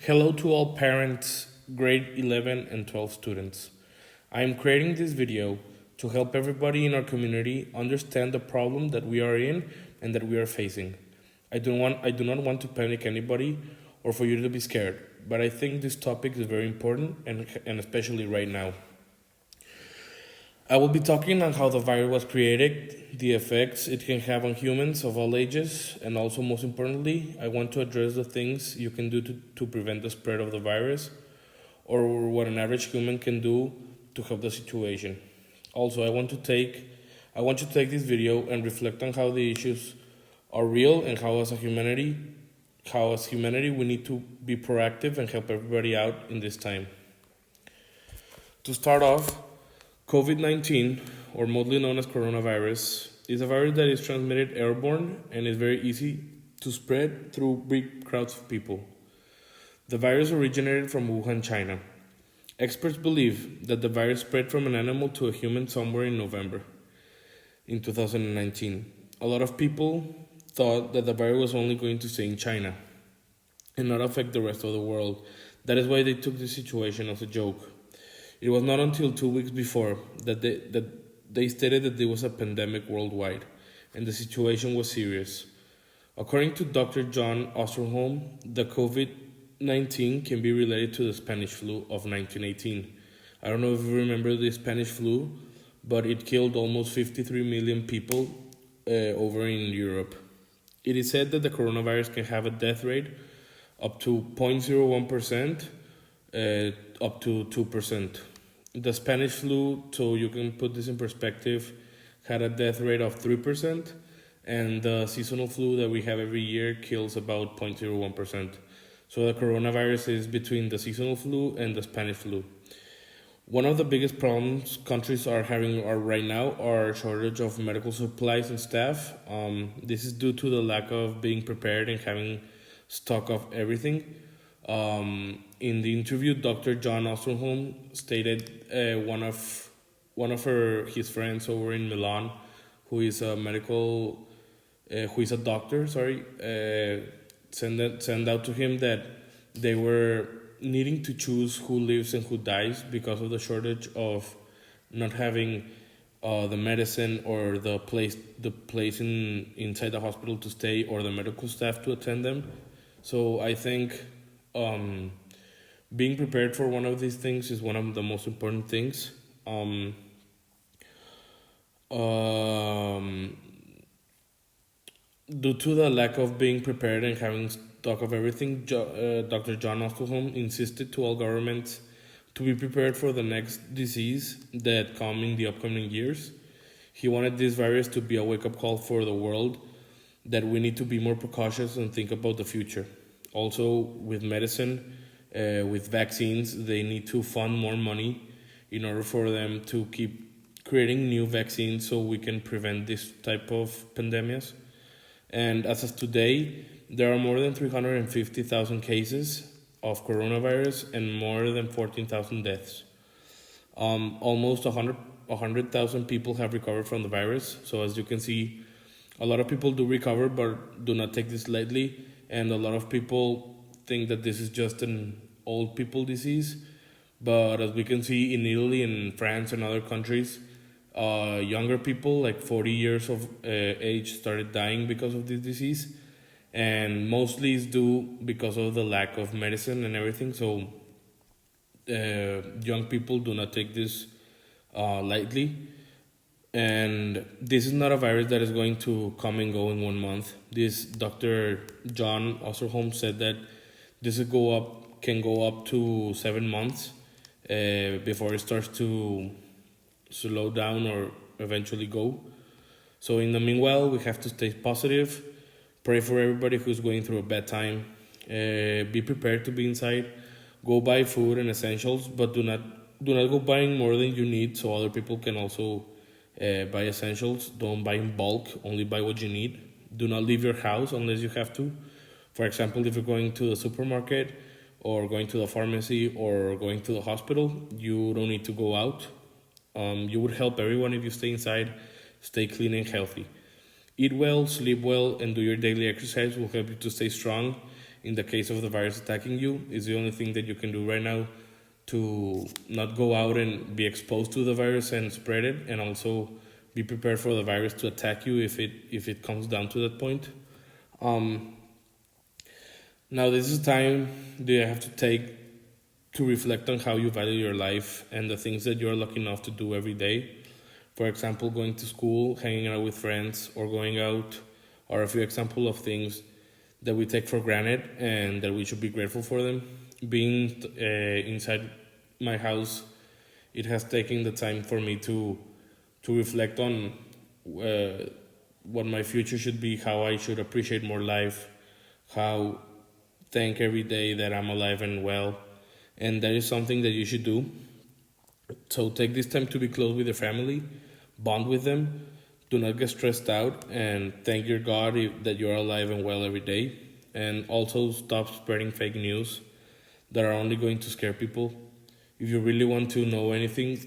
Hello to all parents, grade 11 and 12 students. I am creating this video to help everybody in our community understand the problem that we are in and that we are facing. I do not want to panic anybody or for you to be scared, but I think this topic is very important and especially right now. I will be talking on how the virus was created, the effects it can have on humans of all ages, and also, most importantly, I want to address the things you can do to prevent the spread of the virus or what an average human can do to help the situation. Also, I want to take this video and reflect on how the issues are real and how as humanity we need to be proactive and help everybody out in this time. To start off, COVID 19, or mostly known as coronavirus, is a virus that is transmitted airborne and is very easy to spread through big crowds of people. The virus originated from Wuhan, China. Experts believe that the virus spread from an animal to a human somewhere in November in 2019. A lot of people thought that the virus was only going to stay in China and not affect the rest of the world. That is why they took the situation as a joke. It was not until 2 weeks before that they stated that there was a pandemic worldwide and the situation was serious. According to Dr. John Osterholm, the COVID 19 can be related to the Spanish flu of 1918. I don't know if you remember the Spanish flu, but it killed almost 53 million people over in Europe. It is said that the coronavirus can have a death rate up to 0.01%, up to 2%. The Spanish flu, so you can put this in perspective, had a death rate of 3%, and the seasonal flu that we have every year kills about 0.01%. So the coronavirus is between the seasonal flu and the Spanish flu. One of the biggest problems countries are having right now are shortage of medical supplies and staff. This is due to the lack of being prepared and having stock of everything. In the interview, Dr. John Osterholm stated one of his friends over in Milan, who is a doctor. Sorry, send out to him that they were needing to choose who lives and who dies because of the shortage of not having the medicine or the place inside the hospital to stay or the medical staff to attend them. So I think being prepared for one of these things is one of the most important things. Due to the lack of being prepared and having stock of everything, Dr. John Osterholm insisted to all governments to be prepared for the next disease that come in the upcoming years. He wanted this virus to be a wake-up call for the world that we need to be more precautious and think about the future. Also, with medicine, with vaccines, they need to fund more money in order for them to keep creating new vaccines so we can prevent this type of pandemics. And as of today, there are more than 350,000 cases of coronavirus and more than 14,000 deaths. Almost 100,000 people have recovered from the virus. So as you can see, a lot of people do recover, but do not take this lightly. And a lot of people think that this is just an old people disease. But as we can see in Italy and France and other countries, younger people, like 40 years of age, started dying because of this disease. And mostly it's due because of the lack of medicine and everything. So young people do not take this lightly. And this is not a virus that is going to come and go in 1 month. This Dr. John Osterholm said that this can go up to 7 months before it starts to slow down or eventually go. So in the meanwhile, we have to stay positive, pray for everybody who's going through a bad time, be prepared to be inside, go buy food and essentials, but do not go buying more than you need so other people can also buy essentials. Don't buy in bulk, only buy what you need. Do not leave your house unless you have to. For example, if you're going to the supermarket or going to the pharmacy or going to the hospital, you don't need to go out. You would help everyone if you stay inside, stay clean and healthy. Eat well, sleep well, and do your daily exercise will help you to stay strong in the case of the virus attacking you. It's the only thing that you can do right now to not go out and be exposed to the virus and spread it, and also be prepared for the virus to attack you if it comes down to that point. Now this is time that you have to take to reflect on how you value your life and the things that you're lucky enough to do every day. For example, going to school, hanging out with friends, or going out are a few examples of things that we take for granted and that we should be grateful for them. Being inside my house, it has taken the time for me to reflect on what my future should be, how I should appreciate more life, how thank every day that I'm alive and well, and that is something that you should do. So take this time to be close with your family, bond with them, do not get stressed out, and thank your God that you're alive and well every day. And also stop spreading fake news that are only going to scare people. If you really want to know anything,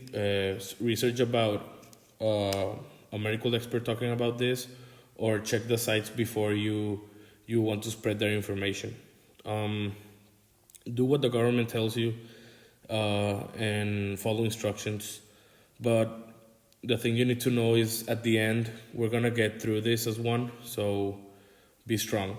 research about a medical expert talking about this, or check the sites before you want to spread their information. Do what the government tells you and follow instructions. But the thing you need to know is at the end, we're going to get through this as one. So be strong.